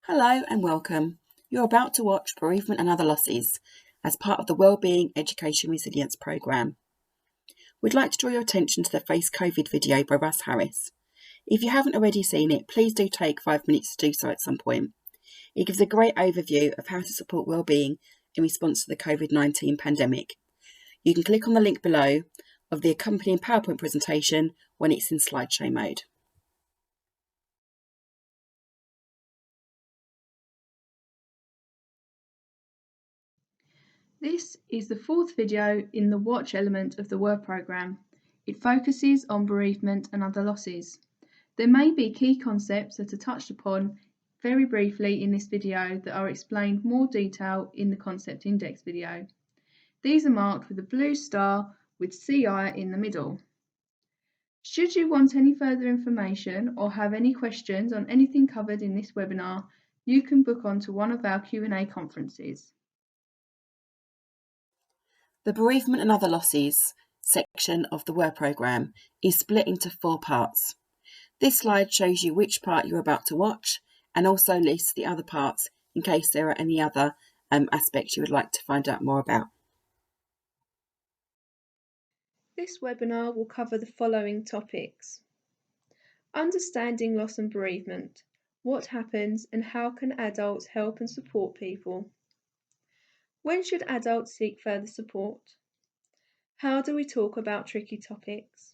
Hello and welcome. You're about to watch Bereavement and Other Losses as part of the Wellbeing Education Resilience programme. We'd like to draw your attention to the Face COVID video by Russ Harris. If you haven't already seen it, please do take 5 minutes to do so at some point. It gives a great overview of how to support wellbeing in response to the COVID-19 pandemic. You can click on the link below of the accompanying PowerPoint presentation when it's in slideshow mode. This is the fourth video in the Watch element of the WER programme. It focuses on bereavement and other losses. There may be key concepts that are touched upon very briefly in this video that are explained more detail in the concept index video. These are marked with a blue star with CI in the middle. Should you want any further information or have any questions on anything covered in this webinar, you can book onto one of our Q&A conferences. The Bereavement and Other Losses section of the WER programme is split into 4 parts. This slide shows you which part you're about to watch and also lists the other parts in case there are any other aspects you would like to find out more about. This webinar will cover the following topics: understanding loss and bereavement, what happens and how can adults help and support people? When should adults seek further support? How do we talk about tricky topics?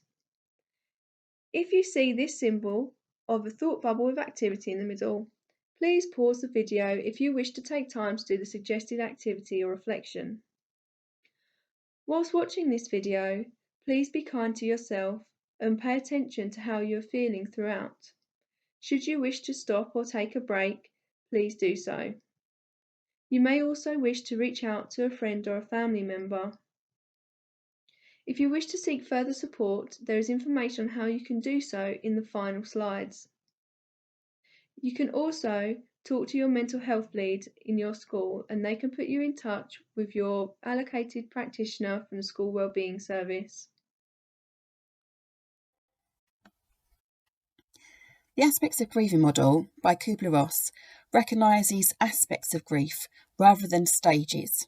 If you see this symbol of a thought bubble with activity in the middle, please pause the video if you wish to take time to do the suggested activity or reflection. Whilst watching this video, please be kind to yourself and pay attention to how you are feeling throughout. Should you wish to stop or take a break, please do so. You may also wish to reach out to a friend or a family member. If you wish to seek further support, there is information on how you can do so in the final slides. You can also talk to your mental health lead in your school and they can put you in touch with your allocated practitioner from the School Wellbeing Service. The Aspects of Grieving model by Kubler-Ross recognises aspects of grief rather than stages.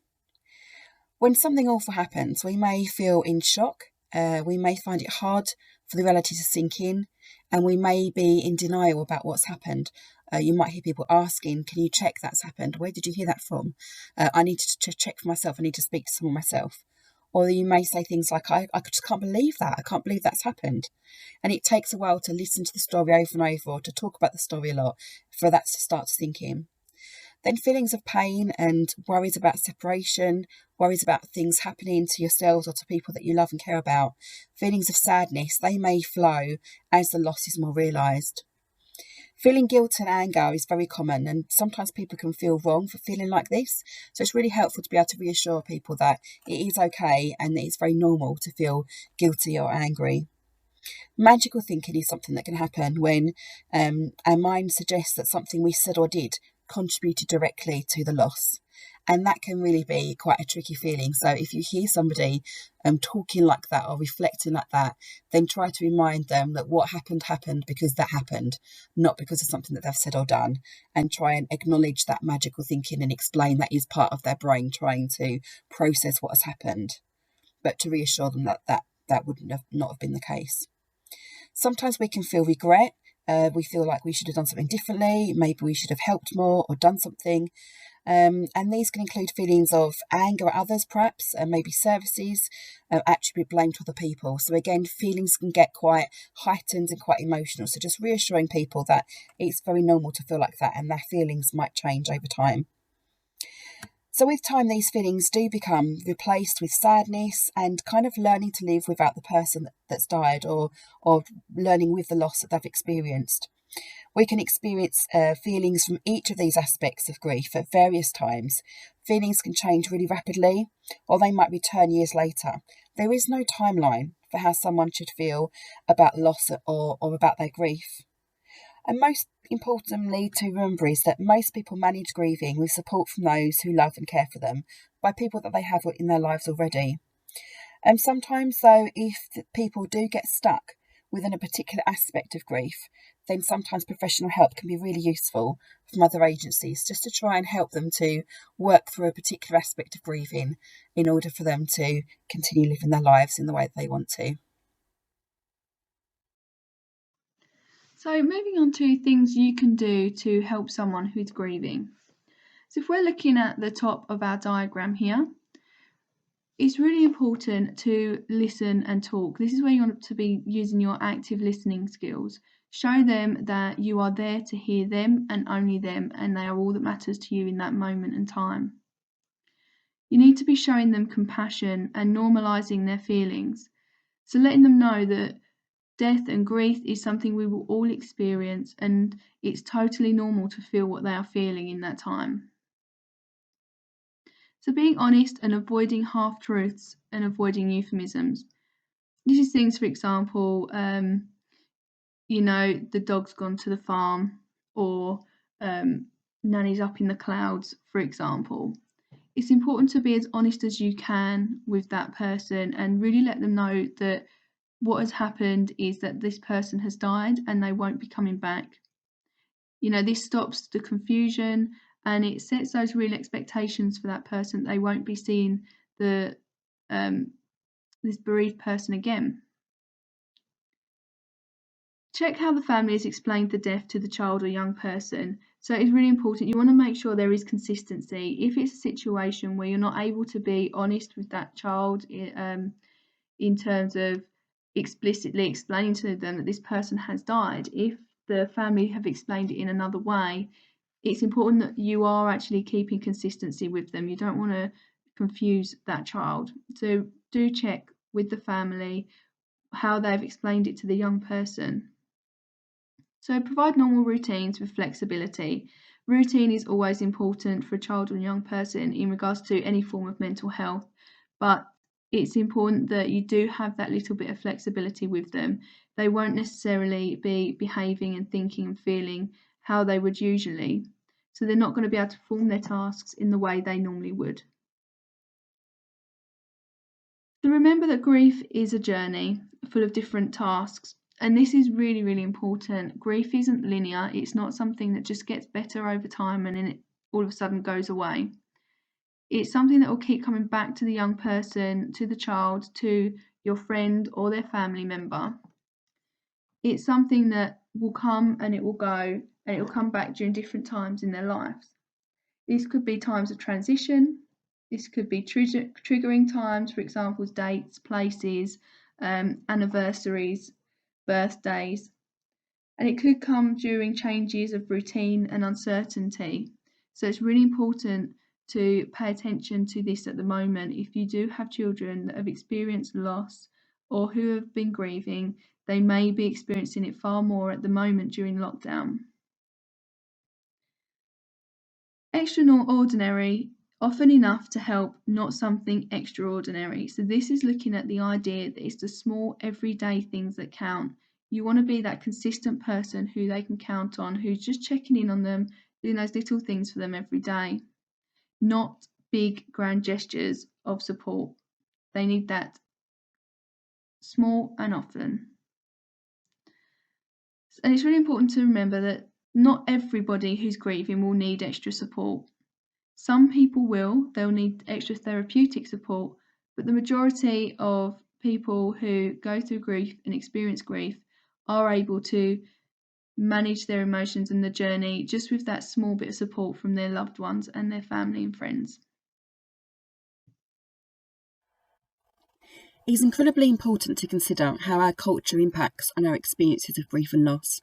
When something awful happens, we may feel in shock, we may find it hard for the reality to sink in, and we may be in denial about what's happened. You might hear people asking, can you check that's happened? Where did you hear that from? I need to check for myself, I need to speak to someone myself. Or you may say things like, I just can't believe that. I can't believe that's happened. And it takes a while to listen to the story over and over or to talk about the story a lot for that to start to sink in. Then feelings of pain and worries about separation, worries about things happening to yourselves or to people that you love and care about, feelings of sadness, they may flow as the loss is more realised. Feeling guilt and anger is very common, and sometimes people can feel wrong for feeling like this. So it's really helpful to be able to reassure people that it is okay and that it's very normal to feel guilty or angry. Magical thinking is something that can happen when our mind suggests that something we said or did contributed directly to the loss. And that can really be quite a tricky feeling. So if you hear somebody talking like that or reflecting like that, then try to remind them that what happened because that happened, not because of something that they've said or done, and try and acknowledge that magical thinking and explain that is part of their brain trying to process what has happened, but to reassure them that would not have been the case. Sometimes we can feel regret. We feel like we should have done something differently. Maybe we should have helped more or done something. And these can include feelings of anger at others, perhaps, and maybe services, attribute blame to other people. So again, feelings can get quite heightened and quite emotional. So just reassuring people that it's very normal to feel like that and their feelings might change over time. So with time, these feelings do become replaced with sadness and kind of learning to live without the person that's died or learning with the loss that they've experienced. We can experience feelings from each of these aspects of grief at various times. Feelings can change really rapidly, or they might return years later. There is no timeline for how someone should feel about loss or about their grief. And most importantly to remember is that most people manage grieving with support from those who love and care for them by people that they have in their lives already. And sometimes, though, if people do get stuck within a particular aspect of grief, then sometimes professional help can be really useful from other agencies, just to try and help them to work through a particular aspect of grieving in order for them to continue living their lives in the way that they want to. So moving on to things you can do to help someone who's grieving. So if we're looking at the top of our diagram here, it's really important to listen and talk. This is where you want to be using your active listening skills. Show them that you are there to hear them and only them, and they are all that matters to you in that moment and time. You need to be showing them compassion and normalising their feelings. So letting them know that death and grief is something we will all experience, and it's totally normal to feel what they are feeling in that time. So being honest and avoiding half-truths and avoiding euphemisms. This is things, for example, the dog's gone to the farm, or Nanny's up in the clouds, for example. It's important to be as honest as you can with that person and really let them know that what has happened is that this person has died and they won't be coming back. This stops the confusion and it sets those real expectations for that person. They won't be seeing this bereaved person again. Check how the family has explained the death to the child or young person. So it's really important. You want to make sure there is consistency. If it's a situation where you're not able to be honest with that child in terms of explicitly explaining to them that this person has died, if the family have explained it in another way, it's important that you are actually keeping consistency with them. You don't want to confuse that child. So do check with the family how they've explained it to the young person. So provide normal routines with flexibility. Routine is always important for a child or young person in regards to any form of mental health, but it's important that you do have that little bit of flexibility with them. They won't necessarily be behaving and thinking and feeling how they would usually, so they're not going to be able to perform their tasks in the way they normally would. So remember that grief is a journey full of different tasks. And this is really, really important. Grief isn't linear. It's not something that just gets better over time and then it all of a sudden goes away. It's something that will keep coming back to the young person, to the child, to your friend or their family member. It's something that will come and it will go, and it will come back during different times in their lives. These could be times of transition. This could be triggering times, for example, dates, places, anniversaries, birthdays, and it could come during changes of routine and uncertainty. So it's really important to pay attention to this at the moment. If you do have children that have experienced loss or who have been grieving, they may be experiencing it far more at the moment during lockdown. Extraordinary, often enough to help, not something extraordinary. So this is looking at the idea that it's the small everyday things that count. You want to be that consistent person who they can count on, who's just checking in on them, doing those little things for them every day, not big grand gestures of support. They need that small and often. And it's really important to remember that not everybody who's grieving will need extra support. Some people they'll need extra therapeutic support, but the majority of people who go through grief and experience grief are able to manage their emotions and the journey just with that small bit of support from their loved ones and their family and friends. It is incredibly important to consider how our culture impacts on our experiences of grief and loss.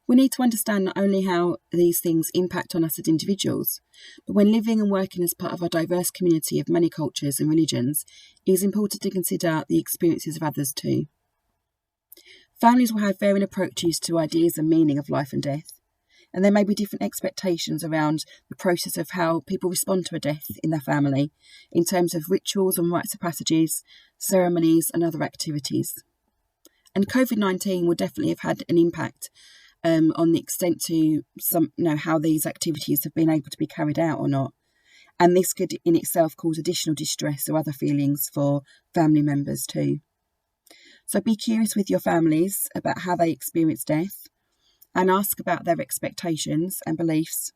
We need to understand not only how these things impact on us as individuals, but when living and working as part of a diverse community of many cultures and religions, it is important to consider the experiences of others too. Families will have varying approaches to ideas and meaning of life and death, and there may be different expectations around the process of how people respond to a death in their family, in terms of rituals and rites of passages, ceremonies and other activities. And COVID-19 will definitely have had an impact on the extent to how these activities have been able to be carried out or not. And this could in itself cause additional distress or other feelings for family members too. So be curious with your families about how they experience death, and ask about their expectations and beliefs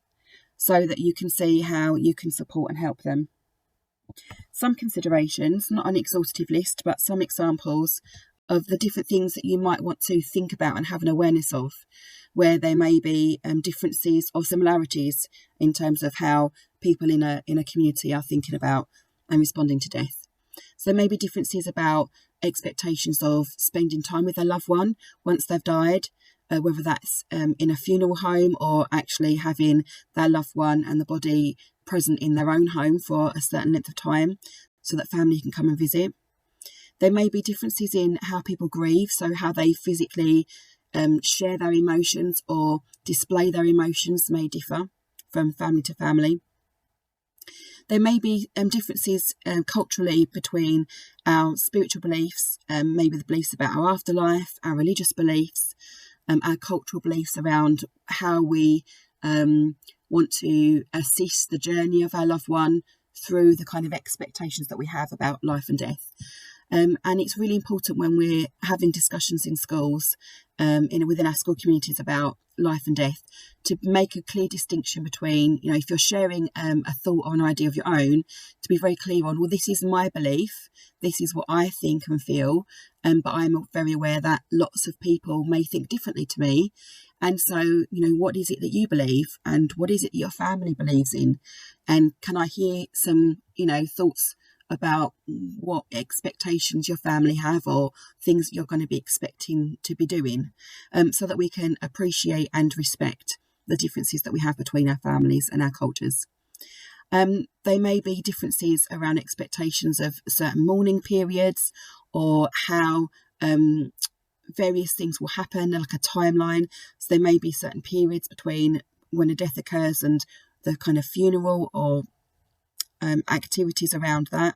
so that you can see how you can support and help them. Some considerations, not an exhaustive list, but some examples of the different things that you might want to think about and have an awareness of, where there may be differences or similarities in terms of how people in a community are thinking about and responding to death. So there may be differences about expectations of spending time with their loved one once they've died, whether that's in a funeral home or actually having their loved one and the body present in their own home for a certain length of time so that family can come and visit. There may be differences in how people grieve, so how they physically share their emotions or display their emotions may differ from family to family. There may be differences culturally between our spiritual beliefs, maybe the beliefs about our afterlife, our religious beliefs, our cultural beliefs around how we want to assist the journey of our loved one through the kind of expectations that we have about life and death. And it's really important when we're having discussions in schools, within our school communities about life and death, to make a clear distinction between, if you're sharing a thought or an idea of your own, to be very clear on, well, this is my belief, this is what I think and feel, but I'm very aware that lots of people may think differently to me. And so, what is it that you believe, and what is it that your family believes in? And can I hear some, thoughts about what expectations your family have or things you're going to be expecting to be doing, so that we can appreciate and respect the differences that we have between our families and our cultures. There may be differences around expectations of certain mourning periods, or how various things will happen, like a timeline. So there may be certain periods between when a death occurs and the kind of funeral or activities around that.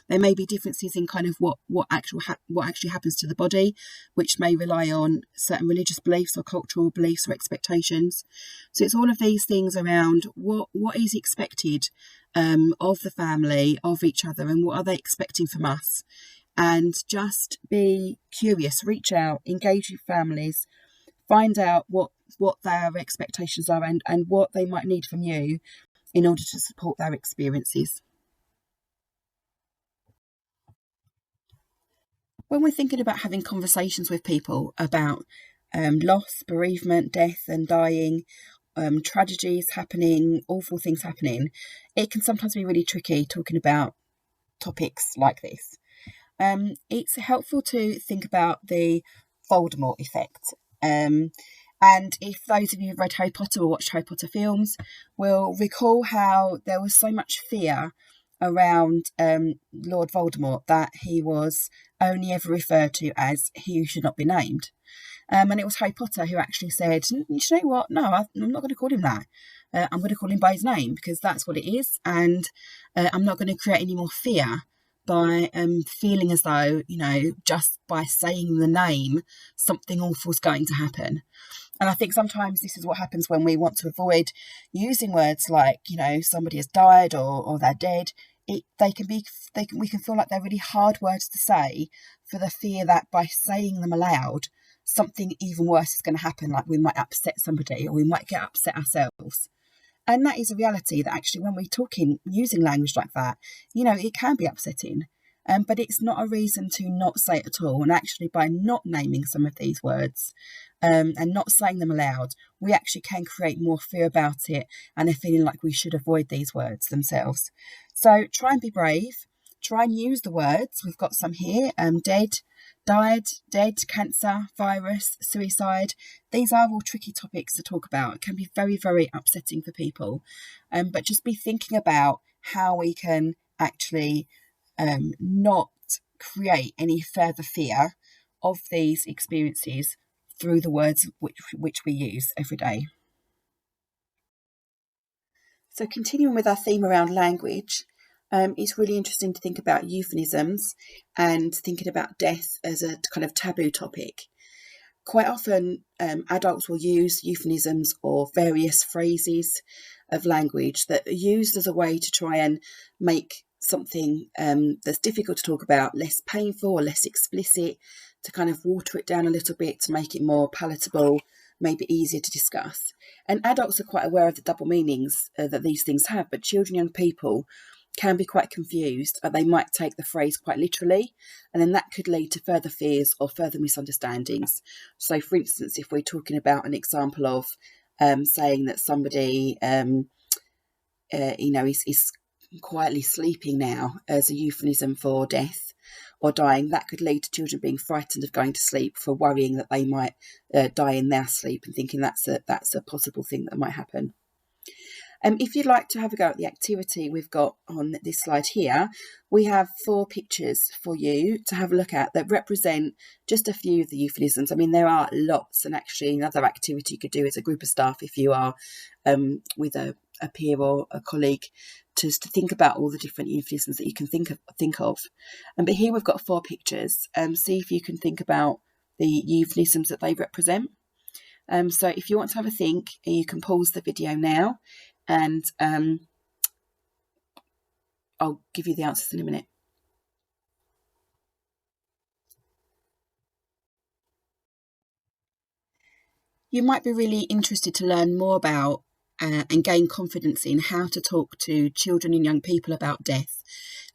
There may be differences in kind of what actually happens to the body, which may rely on certain religious beliefs or cultural beliefs or expectations. So it's all of these things around what is expected of the family, of each other, and what are they expecting from us. And just be curious, reach out, engage with families, find out what their expectations are and what they might need from you in order to support their experiences. When we're thinking about having conversations with people about loss, bereavement, death and dying, tragedies happening, awful things happening, it can sometimes be really tricky talking about topics like this. It's helpful to think about the Voldemort effect. And if those of you who've read Harry Potter or watched Harry Potter films will recall how there was so much fear around Lord Voldemort that he was only ever referred to as he who should not be named. And it was Harry Potter who actually said, you know what, no, I'm not going to call him that. I'm going to call him by his name because that's what it is. And I'm not going to create any more fear by feeling as though, just by saying the name, something awful is going to happen. And I think sometimes this is what happens when we want to avoid using words like, somebody has died or they're dead. We can feel like they're really hard words to say for the fear that by saying them aloud, something even worse is going to happen, like we might upset somebody or we might get upset ourselves. And that is a reality that actually when we're talking, using language like that, it can be upsetting. But it's not a reason to not say it at all. And actually by not naming some of these words and not saying them aloud, we actually can create more fear about it and a feeling like we should avoid these words themselves. So try and be brave. Try and use the words. We've got some here, dead, died, dead, cancer, virus, suicide. These are all tricky topics to talk about. It can be very, very upsetting for people. But just be thinking about how we can actually not create any further fear of these experiences through the words which we use every day. So continuing with our theme around language, it's really interesting to think about euphemisms and thinking about death as a kind of taboo topic. Quite often, adults will use euphemisms or various phrases of language that are used as a way to try and make something that's difficult to talk about, less painful or less explicit, to kind of water it down a little bit to make it more palatable, maybe easier to discuss. And adults are quite aware of the double meanings that these things have, but children, young people can be quite confused. They might take the phrase quite literally, and then that could lead to further fears or further misunderstandings. So, for instance, if we're talking about an example of saying that somebody, is quietly sleeping now as a euphemism for death or dying, that could lead to children being frightened of going to sleep for worrying that they might die in their sleep and thinking that's a possible thing that might happen. If you'd like to have a go at the activity we've got on this slide here, we have 4 pictures for you to have a look at that represent just a few of the euphemisms. I mean, there are lots, and actually another activity you could do as a group of staff if you are with a peer or a colleague to think about all the different euphemisms that you can think of. But here we've got 4 pictures. See if you can think about the euphemisms that they represent. So if you want to have a think, you can pause the video now, and I'll give you the answers in a minute. You might be really interested to learn more about and gain confidence in how to talk to children and young people about death.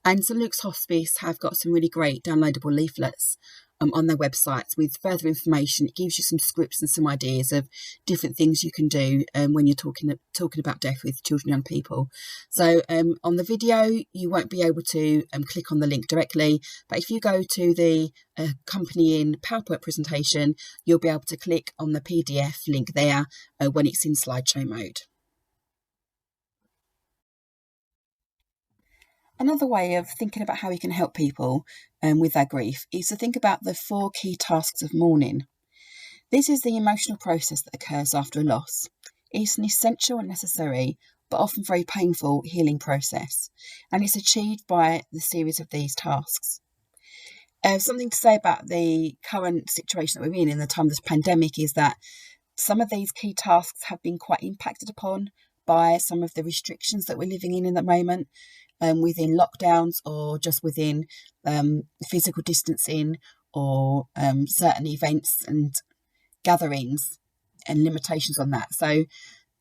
And St Luke's Hospice have got some really great downloadable leaflets on their websites with further information. It gives you some scripts and some ideas of different things you can do when you're talking about death with children and young people. So on the video, you won't be able to click on the link directly, but if you go to the accompanying PowerPoint presentation, you'll be able to click on the PDF link there when it's in slideshow mode. Another way of thinking about how we can help people with their grief is to think about the 4 key tasks of mourning. This is the emotional process that occurs after a loss. It's an essential and necessary, but often very painful healing process, and it's achieved by the series of these tasks. Something to say about the current situation that we're in the time of this pandemic is that some of these key tasks have been quite impacted upon by some of the restrictions that we're living in the moment. Within lockdowns or just within physical distancing or certain events and gatherings and limitations on that. So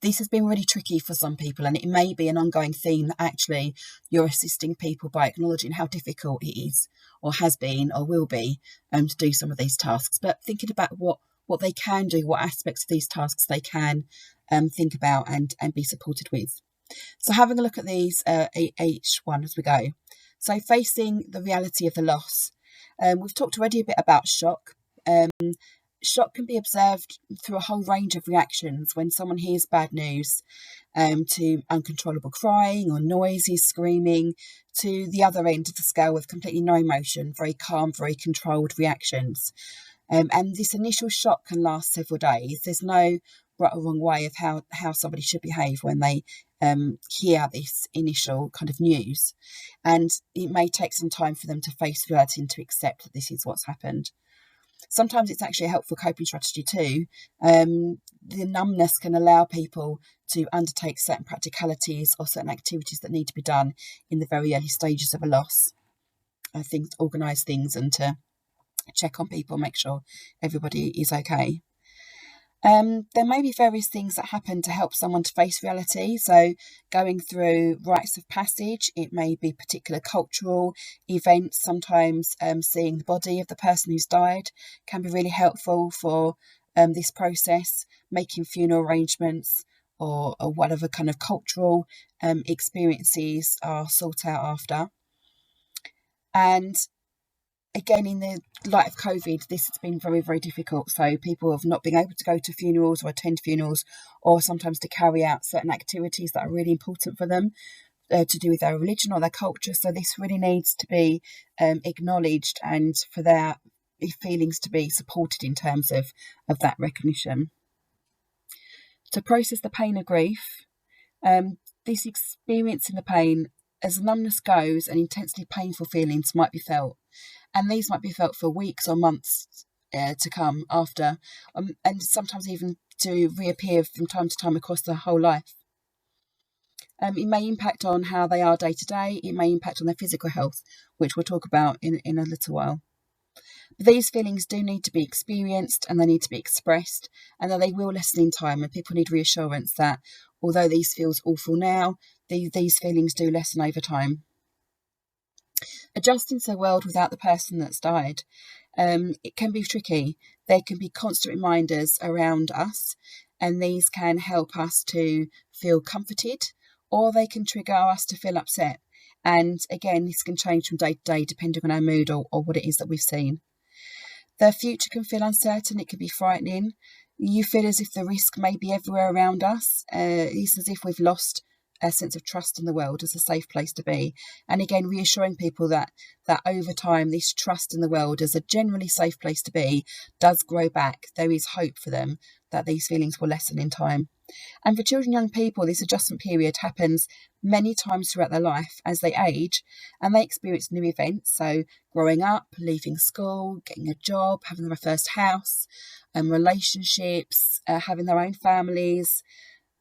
this has been really tricky for some people, and it may be an ongoing theme that actually you're assisting people by acknowledging how difficult it is or has been or will be to do some of these tasks, but thinking about what they can do, what aspects of these tasks they can think about and be supported with. So having a look at these each one as we go. So facing the reality of the loss. We've talked already a bit about shock. Shock can be observed through a whole range of reactions when someone hears bad news, to uncontrollable crying or noises, screaming, to the other end of the scale with completely no emotion, very calm, very controlled reactions. And this initial shock can last several days. There's no right or wrong way of how somebody should behave when they hear this initial kind of news. And it may take some time for them to face reality and to accept that this is what's happened. Sometimes it's actually a helpful coping strategy too. The numbness can allow people to undertake certain practicalities or certain activities that need to be done in the very early stages of a loss. Things, organise things and to check on people, make sure everybody is okay. There may be various things that happen to help someone to face reality. So going through rites of passage, it may be particular cultural events. Sometimes seeing the body of the person who's died can be really helpful for this process, making funeral arrangements or whatever kind of cultural experiences are sought out after. And again, in the light of COVID, this has been very, very difficult. So people have not been able to go to funerals or attend funerals, or sometimes to carry out certain activities that are really important for them to do with their religion or their culture. So this really needs to be acknowledged and for their feelings to be supported in terms of that recognition. To process the pain of grief, this experiencing the pain, as numbness goes, and intensely painful feelings might be felt. And these might be felt for weeks or months to come after, and sometimes even to reappear from time to time across their whole life. It may impact on how they are day to day. It may impact on their physical health, which we'll talk about in a little while. But these feelings do need to be experienced and they need to be expressed, and that they will lessen in time. And people need reassurance that although these feels awful now, these feelings do lessen over time. Adjusting to a world without the person that's died, it can be tricky. There can be constant reminders around us, and these can help us to feel comforted, or they can trigger us to feel upset. And again, this can change from day to day depending on our mood or what it is that we've seen. The future can feel uncertain, it can be frightening. You feel as if the risk may be everywhere around us. It's as if we've lost a sense of trust in the world as a safe place to be. And again, reassuring people that over time, this trust in the world as a generally safe place to be does grow back. There is hope for them that these feelings will lessen in time. And for children and young people, this adjustment period happens many times throughout their life as they age and they experience new events. So growing up, leaving school, getting a job, having their first house, relationships, having their own families,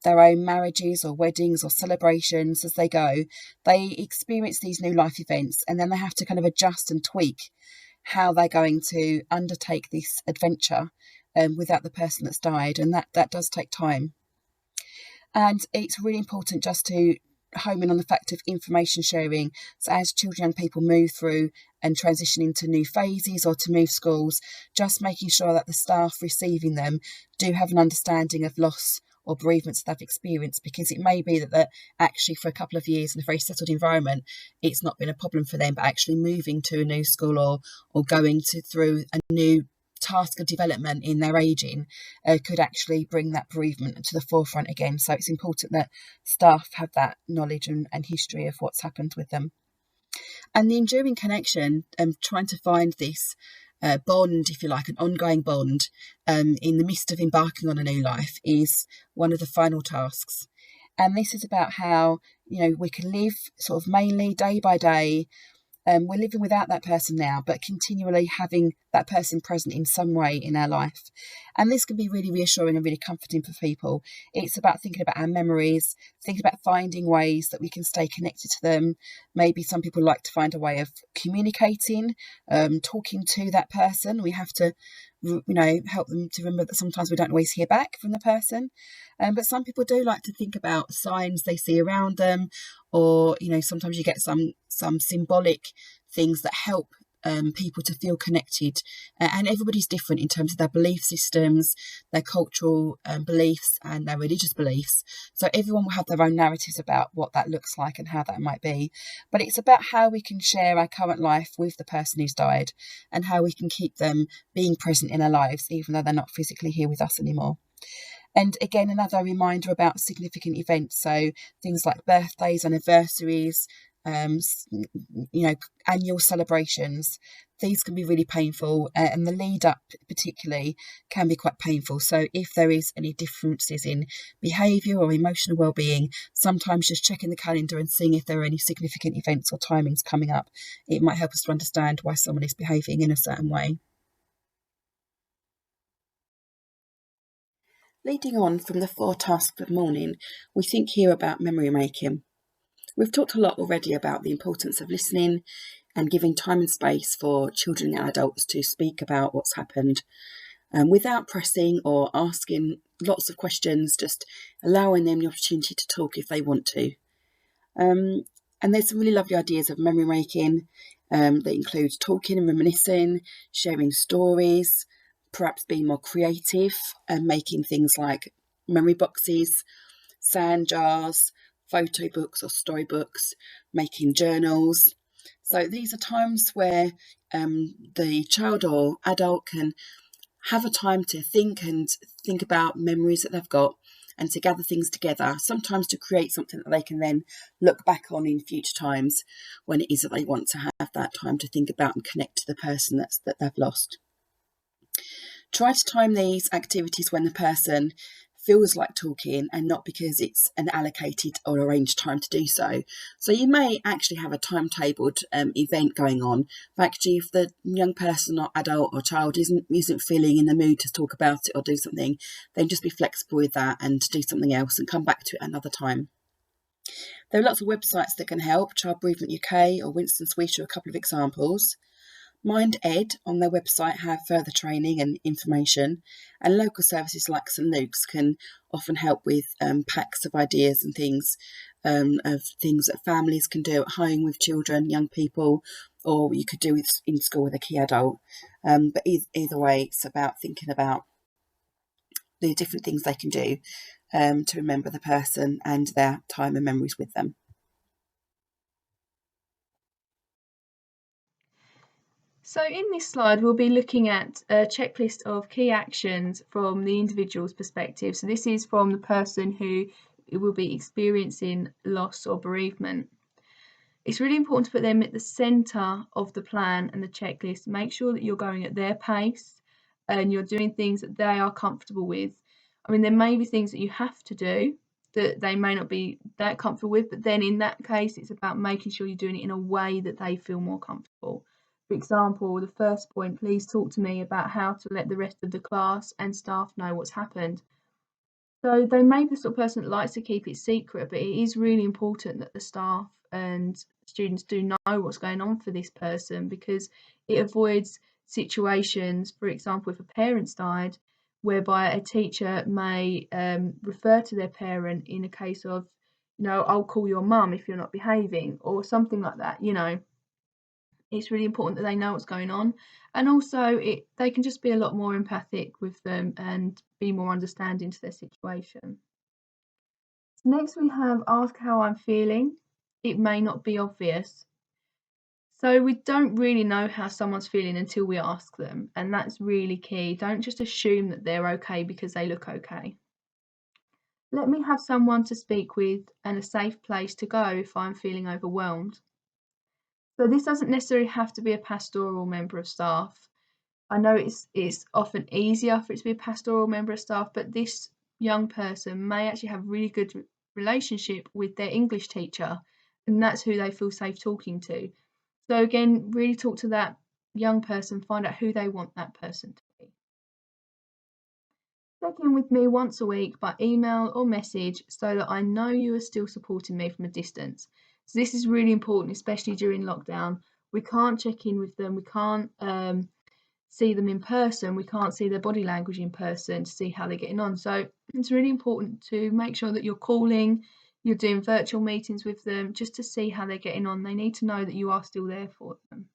their own marriages or weddings or celebrations. As they go, they experience these new life events, and then they have to kind of adjust and tweak how they're going to undertake this adventure without the person that's died, and that does take time. And it's really important just to home in on the fact of information sharing. So as children and young people move through and transition into new phases or to move schools, just making sure that the staff receiving them do have an understanding of loss or bereavements that they've experienced, because it may be that actually for a couple of years in a very settled environment, it's not been a problem for them, but actually moving to a new school or going through a new task of development in their aging could actually bring that bereavement to the forefront again. So it's important that staff have that knowledge and history of what's happened with them. And the enduring connection, trying to find this bond, if you like, an ongoing bond in the midst of embarking on a new life, is one of the final tasks. And this is about how, we can live sort of mainly day by day. We're living without that person now, but continually having that person present in some way in our life. And this can be really reassuring and really comforting for people. It's about thinking about our memories, thinking about finding ways that we can stay connected to them. Maybe some people like to find a way of communicating, talking to that person. We have to, help them to remember that sometimes we don't always hear back from the person. But some people do like to think about signs they see around them, or sometimes you get some symbolic things that help people to feel connected. And everybody's different in terms of their belief systems, their cultural beliefs and their religious beliefs. So everyone will have their own narratives about what that looks like and how that might be. But it's about how we can share our current life with the person who's died, and how we can keep them being present in our lives even though they're not physically here with us anymore. And again, another reminder about significant events. So things like birthdays, anniversaries, annual celebrations. These can be really painful, and the lead up particularly can be quite painful. So if there is any differences in behaviour or emotional well-being, sometimes just checking the calendar and seeing if there are any significant events or timings coming up, it might help us to understand why someone is behaving in a certain way. Leading on from the 4 tasks of mourning, we think here about memory making. We've talked a lot already about the importance of listening and giving time and space for children and adults to speak about what's happened, without pressing or asking lots of questions, just allowing them the opportunity to talk if they want to. And there's some really lovely ideas of memory making that include talking and reminiscing, sharing stories, perhaps being more creative and making things like memory boxes, sand jars, photo books or storybooks, making journals. So these are times where the child or adult can have a time to think about memories that they've got, and to gather things together, sometimes to create something that they can then look back on in future times when it is that they want to have that time to think about and connect to the person that they've lost. Try to time these activities when the person feels like talking and not because it's an allocated or arranged time to do so. So you may actually have a timetabled event going on, but actually if the young person or adult or child isn't feeling in the mood to talk about it or do something, then just be flexible with that and do something else and come back to it another time. There are lots of websites that can help. Child Bereavement UK or Winston Sweeter are a couple of examples. Mind Ed on their website have further training and information, and local services like St Luke's can often help with packs of ideas and things, of things that families can do at home with children, young people, or you could do in school with a key adult. But either way, it's about thinking about the different things they can do to remember the person and their time and memories with them. So in this slide, we'll be looking at a checklist of key actions from the individual's perspective. So this is from the person who will be experiencing loss or bereavement. It's really important to put them at the centre of the plan and the checklist. Make sure that you're going at their pace and you're doing things that they are comfortable with. I mean, there may be things that you have to do that they may not be that comfortable with, but then in that case, it's about making sure you're doing it in a way that they feel more comfortable. For example, the first point, please talk to me about how to let the rest of the class and staff know what's happened. So they may be the sort of person that likes to keep it secret, but it is really important that the staff and students do know what's going on for this person, because it avoids situations, for example, if a parent's died, whereby a teacher may refer to their parent in a case of, I'll call your mum if you're not behaving, or something like that. It's really important that they know what's going on, and also they can just be a lot more empathic with them and be more understanding to their situation. Next we have ask how I'm feeling. It may not be obvious. So we don't really know how someone's feeling until we ask them, and that's really key. Don't just assume that they're okay because they look okay. Let me have someone to speak with and a safe place to go if I'm feeling overwhelmed. So this doesn't necessarily have to be a pastoral member of staff. I know it's often easier for it to be a pastoral member of staff, but this young person may actually have really good relationship with their English teacher, and that's who they feel safe talking to. So again, really talk to that young person, find out who they want that person to be. Check in with me once a week by email or message so that I know you are still supporting me from a distance. So this is really important, especially during lockdown. We can't check in with them, we can't see them in person, we can't see their body language in person to see how they're getting on. So it's really important to make sure that you're calling, you're doing virtual meetings with them just to see how they're getting on. They need to know that you are still there for them.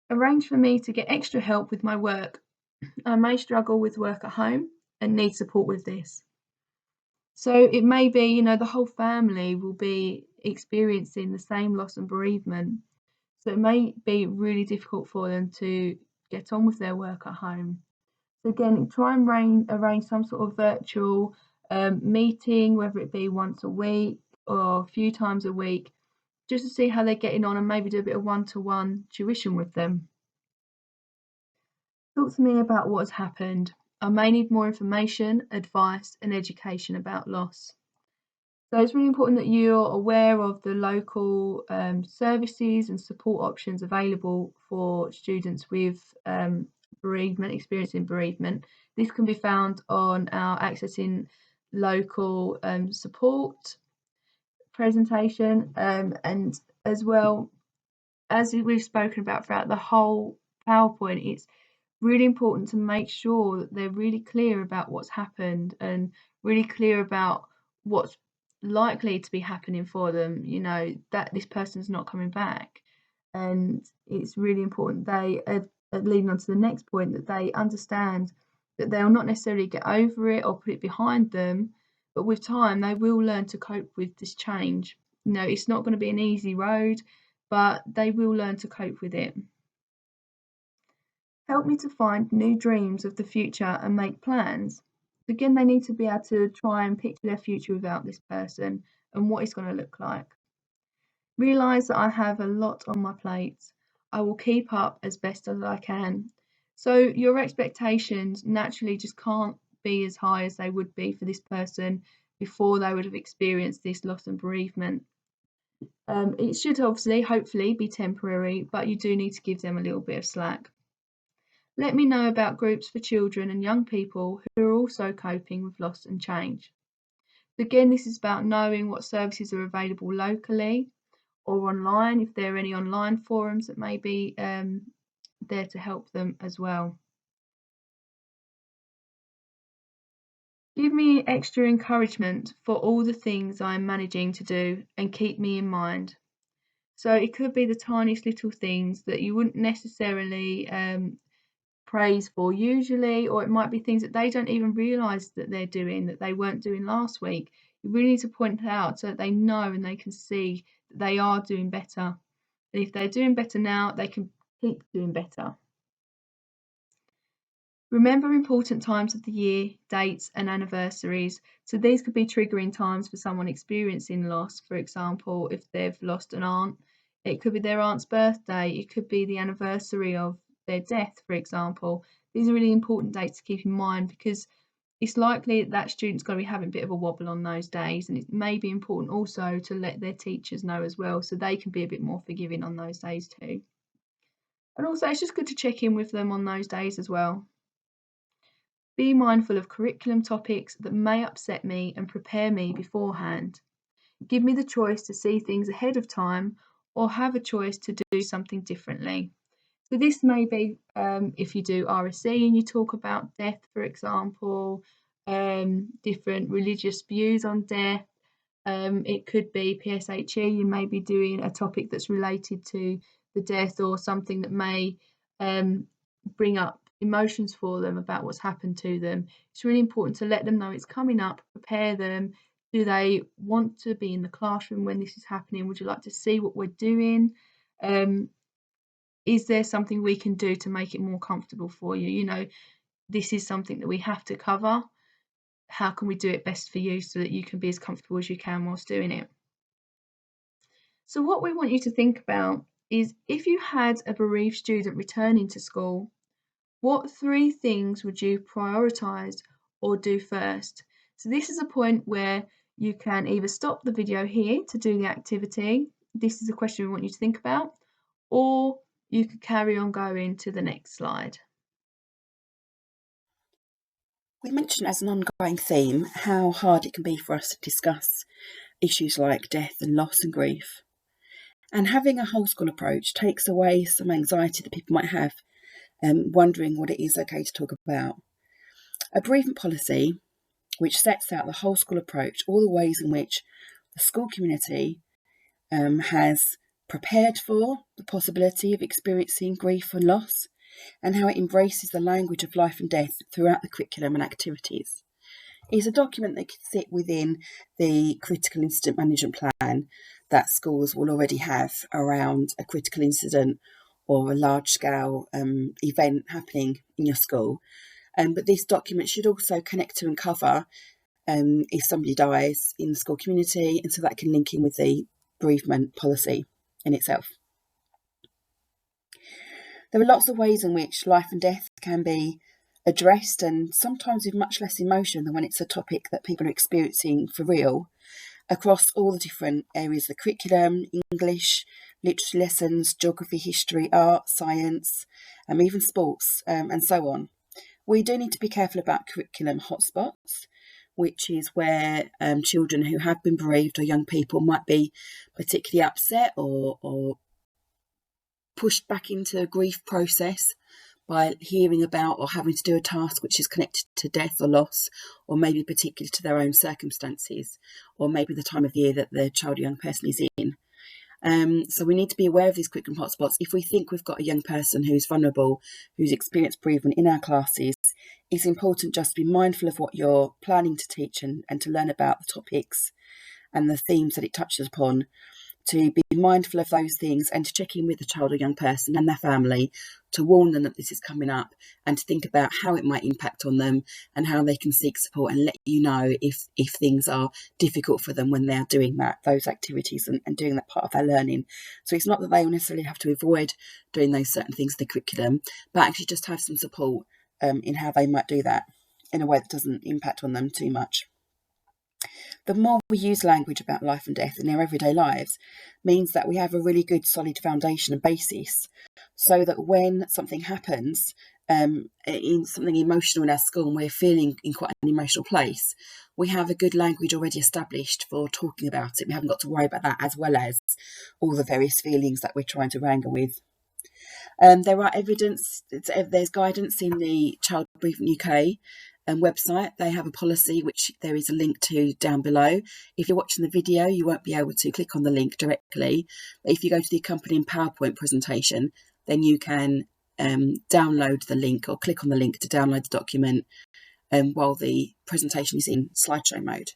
Arrange for me to get extra help with my work. I may struggle with work at home and need support with this. So it may be, the whole family will be experiencing the same loss and bereavement. So it may be really difficult for them to get on with their work at home. So again, try and arrange some sort of virtual meeting, whether it be once a week or a few times a week, just to see how they're getting on and maybe do a bit of one-to-one tuition with them. Talk to me about what has happened. I may need more information, advice, and education about loss. So it's really important that you're aware of the local services and support options available for students with bereavement, experiencing bereavement. This can be found on our Accessing Local Support presentation, and as well as we've spoken about throughout the whole PowerPoint, it's really important to make sure that they're really clear about what's happened and really clear about what's likely to be happening for them, that this person's not coming back. And it's really important they are leading on to the next point, that they understand that they'll not necessarily get over it or put it behind them, but with time they will learn to cope with this change. It's not going to be an easy road, but they will learn to cope with it. Help me to find new dreams of the future and make plans. Again, they need to be able to try and picture their future without this person and what it's going to look like. Realise that I have a lot on my plate. I will keep up as best as I can. So your expectations naturally just can't be as high as they would be for this person before they would have experienced this loss and bereavement. It should obviously, hopefully, be temporary, but you do need to give them a little bit of slack. Let me know about groups for children and young people who are also coping with loss and change. Again, this is about knowing what services are available locally or online, if there are any online forums that may be there to help them as well. Give me extra encouragement for all the things I'm managing to do and keep me in mind. So it could be the tiniest little things that you wouldn't necessarily praise for usually, or it might be things that they don't even realise that they're doing, that they weren't doing last week. You really need to point it out so that they know and they can see that they are doing better. And if they're doing better now, they can keep doing better. Remember important times of the year, dates and anniversaries. So these could be triggering times for someone experiencing loss. For example, if they've lost an aunt, it could be their aunt's birthday, it could be the anniversary of their death, for example. These are really important dates to keep in mind because it's likely that student's going to be having a bit of a wobble on those days, and it may be important also to let their teachers know as well so they can be a bit more forgiving on those days too. And also it's just good to check in with them on those days as well. Be mindful of curriculum topics that may upset me and prepare me beforehand. Give me the choice to see things ahead of time or have a choice to do something differently. So this may be if you do RSE and you talk about death, for example, different religious views on death. It could be PSHE, you may be doing a topic that's related to the death or something that may bring up emotions for them about what's happened to them. It's really important to let them know it's coming up, prepare them. Do they want to be in the classroom when this is happening? Would you like to see what we're doing? Is there something we can do to make it more comfortable for you? You know, this is something that we have to cover. How can we do it best for you so that you can be as comfortable as you can whilst doing it? So what we want you to think about is if you had a bereaved student returning to school, what 3 things would you prioritise or do first? So this is a point where you can either stop the video here to do the activity, this is a question we want you to think about, or you could carry on going to the next slide. We mentioned as an ongoing theme how hard it can be for us to discuss issues like death and loss and grief. And having a whole school approach takes away some anxiety that people might have, wondering what it is okay to talk about. A bereavement policy, which sets out the whole school approach, all the ways in which the school community has prepared for the possibility of experiencing grief and loss, and how it embraces the language of life and death throughout the curriculum and activities. It's a document that could sit within the critical incident management plan that schools will already have around a critical incident or a large-scale event happening in your school. But this document should also connect to and cover if somebody dies in the school community, and so that can link in with the bereavement policy in itself. There are lots of ways in which life and death can be addressed, and sometimes with much less emotion than when it's a topic that people are experiencing for real, across all the different areas of the curriculum: English, literacy lessons, geography, history, art, science, even sports, and so on. We do need to be careful about curriculum hotspots, which is where children who have been bereaved or young people might be particularly upset or pushed back into a grief process by hearing about or having to do a task which is connected to death or loss, or maybe particular to their own circumstances, or maybe the time of year that the child or young person is in. So we need to be aware of these curriculum hotspots. If we think we've got a young person who's vulnerable, who's experienced bereavement in our classes, it's important just to be mindful of what you're planning to teach and to learn about the topics and the themes that it touches upon, to be mindful of those things and to check in with the child or young person and their family to warn them that this is coming up, and to think about how it might impact on them and how they can seek support and let you know if things are difficult for them when they're doing those activities and doing that part of their learning. So it's not that they will necessarily have to avoid doing those certain things in the curriculum, but actually just have some support in how they might do that in a way that doesn't impact on them too much. The more we use language about life and death in our everyday lives means that we have a really good solid foundation and basis, so that when something happens in something emotional in our school and we're feeling in quite an emotional place, we have a good language already established for talking about it. We haven't got to worry about that, as well as all the various feelings that we're trying to wrangle with. There are there's guidance in the Child Bereavement UK website. They have a policy which there is a link to down below. If you're watching the video, you won't be able to click on the link directly, but if you go to the accompanying PowerPoint presentation, then you can download the link or click on the link to download the document while the presentation is in slideshow mode.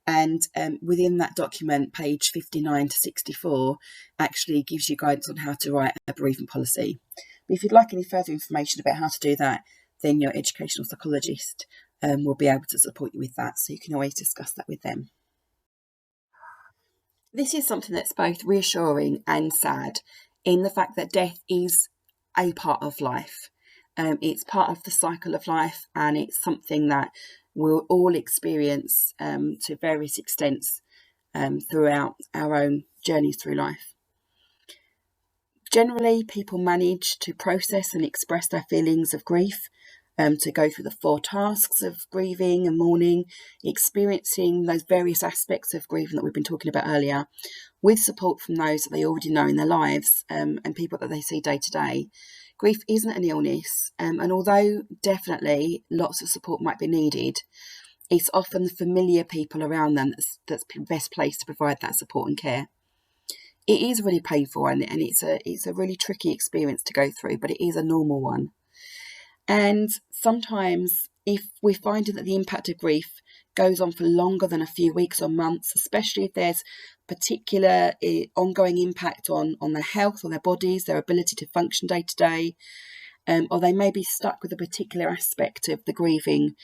And within that document, page 59 to 64 actually gives you guidance on how to write a bereavement policy. But if you'd like any further information about how to do that, then your educational psychologist will be able to support you with that, so you can always discuss that with them. This is something that's both reassuring and sad, in the fact that death is a part of life. It's part of the cycle of life, and it's something that we'll all experience to various extents throughout our own journeys through life. Generally, people manage to process and express their feelings of grief, to go through the 4 tasks of grieving and mourning, experiencing those various aspects of grieving that we've been talking about earlier, with support from those that they already know in their lives and people that they see day to day. Grief isn't an illness, and although definitely lots of support might be needed, it's often the familiar people around them that's best placed to provide that support and care. It is really painful, and it's a really tricky experience to go through, but it is a normal one. And sometimes if we're finding that the impact of grief goes on for longer than a few weeks or months, especially if there's particular ongoing impact on their health or their bodies, their ability to function day to day, or they may be stuck with a particular aspect of the grieving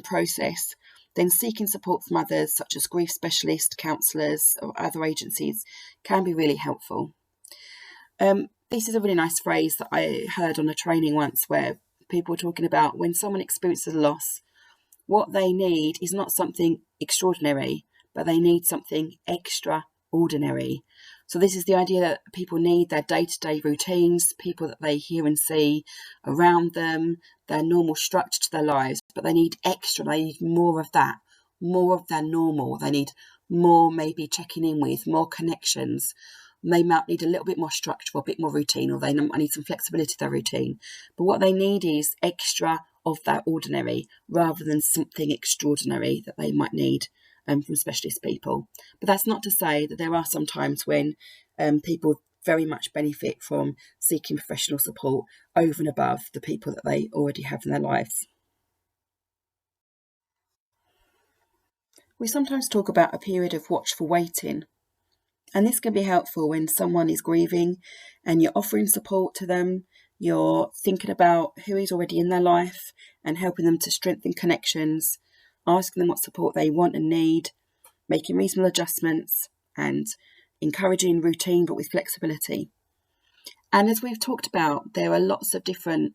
process, then seeking support from others, such as grief specialists, counsellors, or other agencies, can be really helpful. This is a really nice phrase that I heard on a training once, where people were talking about when someone experiences a loss, what they need is not something extraordinary, but they need something extraordinary. So this is the idea that people need their day-to-day routines, people that they hear and see around them, their normal structure to their lives, but they need extra, they need more of that, more of their normal. They need more, maybe checking in with, more connections. They might need a little bit more structure or a bit more routine, or they might need some flexibility to their routine. But what they need is extra of that ordinary, rather than something extraordinary that they might need from specialist people. But that's not to say that there are some times when people very much benefit from seeking professional support over and above the people that they already have in their lives. We sometimes talk about a period of watchful waiting, and this can be helpful when someone is grieving and you're offering support to them, you're thinking about who is already in their life and helping them to strengthen connections, asking them what support they want and need, making reasonable adjustments, and encouraging routine but with flexibility. And as we've talked about, there are lots of different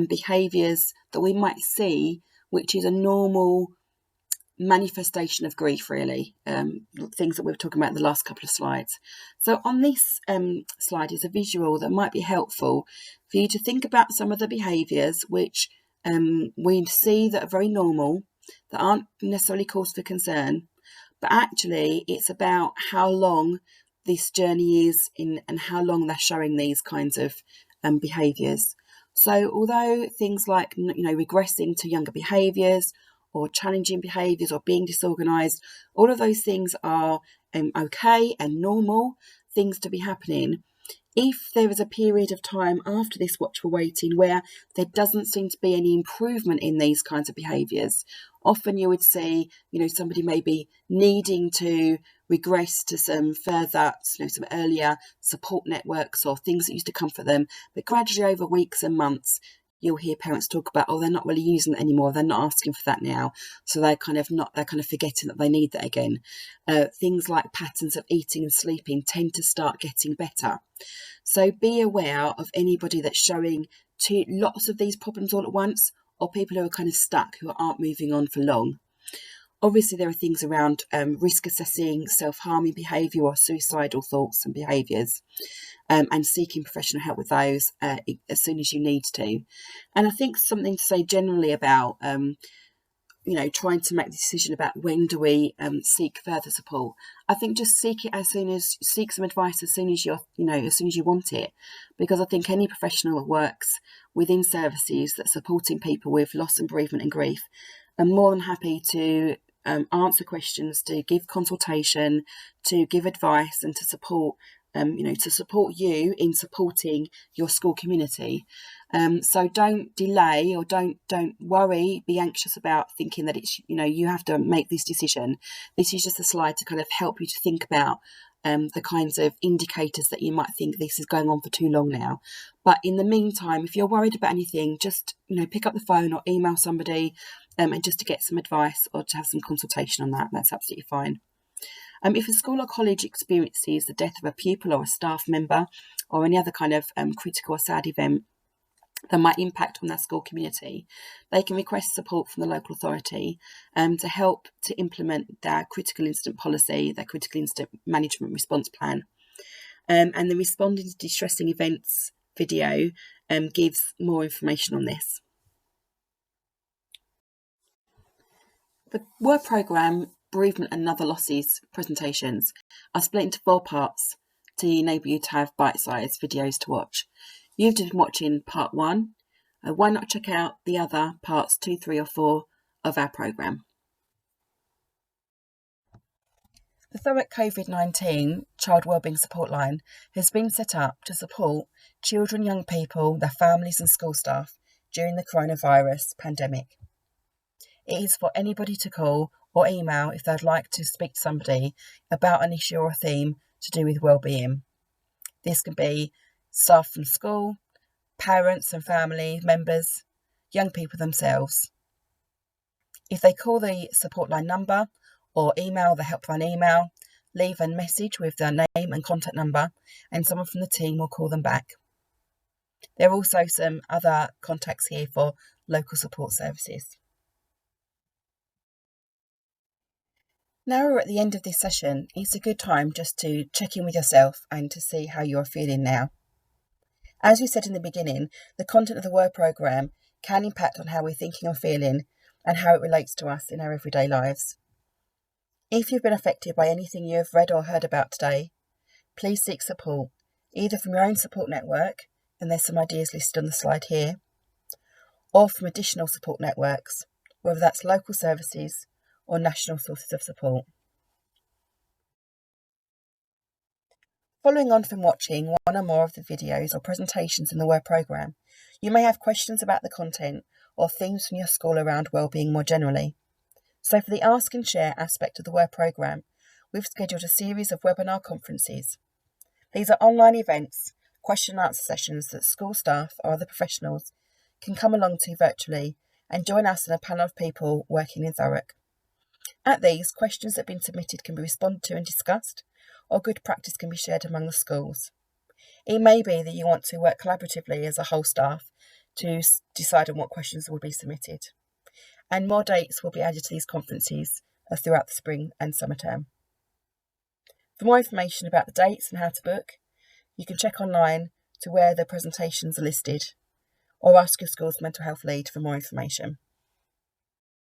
behaviours that we might see, which is a normal manifestation of grief, really, things that we were talking about in the last couple of slides. So on this slide is a visual that might be helpful for you to think about some of the behaviours which we see that are very normal, that aren't necessarily cause for concern, but actually it's about how long this journey is in and how long they're showing these kinds of behaviours. So although things like regressing to younger behaviours or challenging behaviours or being disorganised, all of those things are okay and normal things to be happening. If there is a period of time after this watchful waiting where there doesn't seem to be any improvement in these kinds of behaviours, often you would see, somebody may be needing to regress to some further, some earlier support networks or things that used to comfort them, but gradually over weeks and months, you'll hear parents talk about, they're not really using it anymore, they're not asking for that now, so they're kind of forgetting that they need that again. Things like patterns of eating and sleeping tend to start getting better. So be aware of anybody that's showing lots of these problems all at once, or people who are kind of stuck, who aren't moving on for long. Obviously, there are things around risk assessing, self-harming behaviour or suicidal thoughts and behaviours, and seeking professional help with those as soon as you need to. And I think something to say generally about trying to make the decision about when do we seek further support. I think just seek some advice as soon as as soon as you want it, because I think any professional that works within services that's supporting people with loss and bereavement and grief are more than happy to answer questions, to give consultation, to give advice, and to support you in supporting your school community. So don't delay or don't worry, be anxious about thinking that it's, you have to make this decision. This is just a slide to kind of help you to think about the kinds of indicators that you might think this is going on for too long now. But in the meantime, if you're worried about anything, just, pick up the phone or email somebody and just to get some advice or to have some consultation on that. That's absolutely fine. If a school or college experiences the death of a pupil or a staff member or any other kind of critical or sad event that might impact on their school community, they can request support from the local authority to help to implement their critical incident policy, their critical incident management response plan. And the Responding to Distressing Events video gives more information on this. The WER programme, Bereavement and Other Losses presentations are split into 4 parts to enable you to have bite-sized videos to watch. You've just been watching part 1. Why not check out the other parts 2, 3 or 4 of our programme? The Thurrock COVID-19 Child Wellbeing Support Line has been set up to support children, young people, their families and school staff during the coronavirus pandemic. It is for anybody to call or email if they'd like to speak to somebody about an issue or a theme to do with wellbeing. This can be staff from school, parents and family members, young people themselves. If they call the support line number or email the helpline email, leave a message with their name and contact number, and someone from the team will call them back. There are also some other contacts here for local support services. Now we're at the end of this session, it's a good time just to check in with yourself and to see how you're feeling now. As we said in the beginning, the content of the WER programme can impact on how we're thinking or feeling and how it relates to us in our everyday lives. If you've been affected by anything you have read or heard about today, please seek support, either from your own support network, and there's some ideas listed on the slide here, or from additional support networks, whether that's local services or national sources of support. Following on from watching one or more of the videos or presentations in the WER programme, you may have questions about the content or themes from your school around wellbeing more generally. So for the Ask and Share aspect of the WER programme, we've scheduled a series of webinar conferences. These are online events, question and answer sessions that school staff or other professionals can come along to virtually and join us in a panel of people working in Thurrock. At these, questions that have been submitted can be responded to and discussed, or good practice can be shared among the schools. It may be that you want to work collaboratively as a whole staff to decide on what questions will be submitted. And more dates will be added to these conferences throughout the spring and summer term. For more information about the dates and how to book, you can check online to where the presentations are listed, or ask your school's mental health lead for more information.